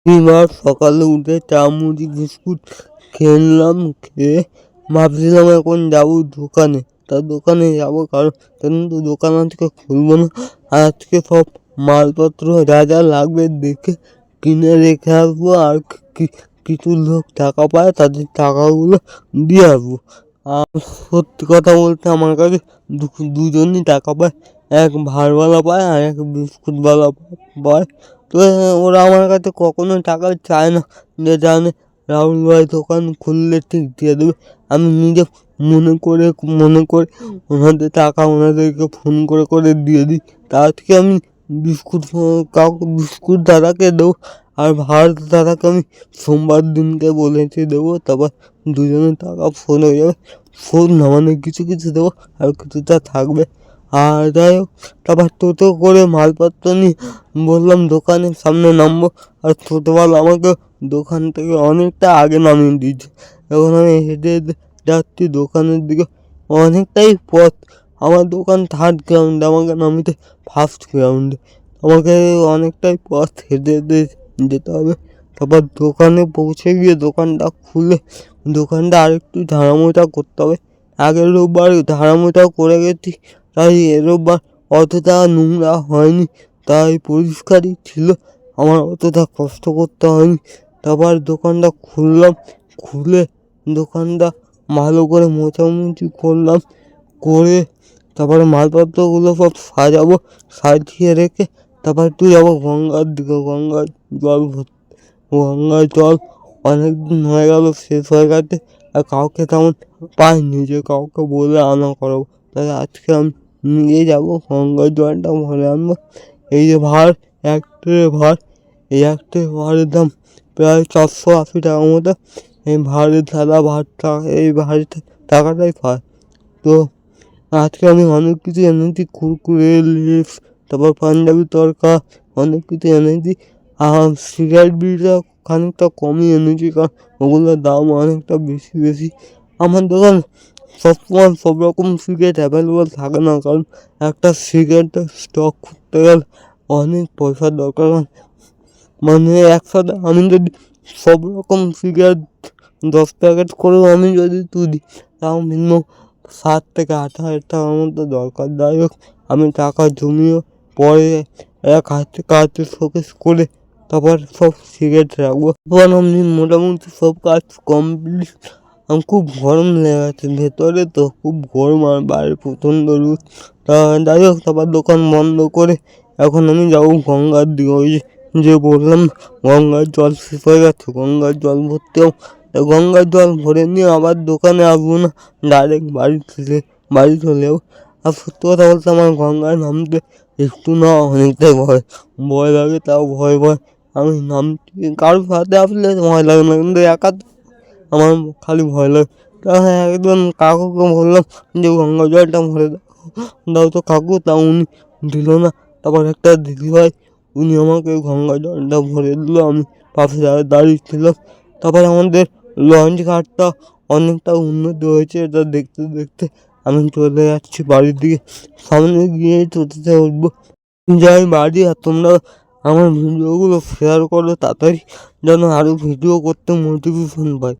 এবার সকালে উঠে চা মুড়ি বিস্কুট খেলাম, খেয়ে ভাবছিলাম এখন যাবো দোকানে। দোকানে যাবো, কারণ তো দোকান আজকে খুলবো না। আর আজকে সব মালপত্র যা যা লাগবে দেখে কিনে রেখে আসবো। আর কিছু লোক টাকা পায়, তাদের টাকাগুলো দিয়ে আসবো। আর সত্যি কথা বলতে আমার কাছে দুজনই টাকা পায়, এক ভাঁড়ওয়ালা পায় আর এক বিস্কুটওয়ালা পায়। তো ওরা আমার কাছে কখনো টাকা চায় না, যে জানে রাহুল ভাই দোকান খুললে ঠিক দিয়ে দেবে। আমি নিজে মনে করে ওনাদের টাকা ওনাদেরকে ফোন করে দিয়ে দিই। তার থেকে আমি বিস্কুট দাদাকে দেবো, আর ভাত দাদাকে আমি সোমবার দিনকে বলেছি দেবো। তারপর দুজনের টাকা ফোন হয়ে যাবে। ফোন না মানে কিছু দেবো, আর কিছুটা থাকবে। আর যাই হোক, তারপর টোটো করে মালপত্র নিয়ে বললাম দোকানের সামনে নামবো। আর টোটোওয়ালা আমাকে দোকান থেকে অনেকটা আগে নামিয়ে দিয়েছে। এখন আমি হেঁটে হেঁটে যাচ্ছি দোকানের দিকে। অনেকটাই পথ। আমার দোকান 3rd গ্রাউন্ডে, আমাকে নামিতে 1st গ্রাউন্ডে। আমাকে অনেকটাই পথ হেঁটে হেঁটে যেতে হবে। তারপর দোকানে পৌঁছে গিয়ে দোকানটা খুলে দোকানটা আরেকটু ঝাড়ামোছা করতে হবে। আগের রোববার ঝাড়ামোছা করে গেছি, তাই এ রোববার অতটা নোংরা হয়নি, তাই পরিষ্কারই ছিল। আমার অতটা কষ্ট করতে হয়নি। তারপর দোকানটা খুললাম, খুলে দোকানটা ভালো করে মোছামুছি করলাম, করে তারপরে মালপত্রগুলো সব সাজাবো। সাজিয়ে রেখে তারপর একটু যাবো গঙ্গার দিকে, গঙ্গার জল অনেক দিন হয়ে গেল, শেষ হয়ে গেছে। আর কাউকে তেমন পাইনি যে কাউকে বলে আনা করাবো, তাই আজকে আমি নিজে যাবো গঙ্গার জলটা ভরে আনবো। এই যে ভাঁড়, 1 ট্রে ভাঁড়, এই 1 ট্রে ভাঁড়ের দাম প্রায় 480 টাকা মতো। এই ভাঁড়ের এই ভাঁড়ের টাকাটাই পায়। তো আজকে আমি অনেক কিছু এনেছি, কুরকুরে, লেস, তারপর পাঞ্জাবি তড়কা, অনেক কিছু এনেছি। আর সিগারেট বিড়িটা খানিকটা কমই এনেছি, কারণ ওগুলোর দাম অনেকটা বেশি। আমার দোকান সবসময় সব রকম সিগারেট অ্যাভেলেবল থাকে না, কারণ একটা সিগারেটের স্টক করতে গেলে অনেক পয়সার দরকার। মানে একসাথে আমি যদি সব রকম সিগারেট 10 প্যাকেট করেও আমি যদি তুলি, তাও মিনিমাম 7 থেকে 8 হাজার টাকার মতো দরকার। যাই হোক, আমি টাকা জমিয়ে পরে এক হাতে শোকেস করে তারপর সব সিগারেট রাখবো। এবার আমি মোটামুটি সব কাজ কমপ্লিট। আমি খুব গরম লেগে গেছে ভেতরে, তো খুব গরম আর বাইরে প্রচণ্ড রোদ। যাই হোক, তারপর দোকান বন্ধ করে এখন আমি যাবো গঙ্গার দিকে। ওই যে বললাম গঙ্গার জল শেষ হয়ে গেছে, গঙ্গার জল ভরতে হবে। গঙ্গার জল ভরে নিয়ে আবার দোকানে আসবো না, ডাইরেক্ট বাড়ি চলে যাবো। আর সত্যি কথা বলতে আমার গঙ্গায় নামতে একটু না অনেকটাই ভয় লাগে। তাও ভয় আমি নামছি, কারোর সাথে আসলে ভয় লাগে না, কিন্তু একা আমার খালি ভয় লাগে। তা একজন কাকুকে বললাম যে গঙ্গার জলটা ভরে দাও তো কাকু, তা উনি দিল না। তারপর একটা দিদিভাই, উনি আমাকে গঙ্গার জলটা ভরে দিল। আমি পাশে দাঁড়িয়ে ছিলাম। তারপর আমাদের লঞ্চ ঘাটটা অনেকটা উন্নতি হয়েছে, এটা দেখতে দেখতে আমি চলে যাচ্ছি বাড়ির দিকে। সামনে গিয়ে টোটোতে উঠবো, যাই বাড়ি। আর তোমরা আমার ভিডিওগুলো শেয়ার করো তাড়াতাড়ি, যেন আরও ভিডিও করতে মোটিভেশন পাই।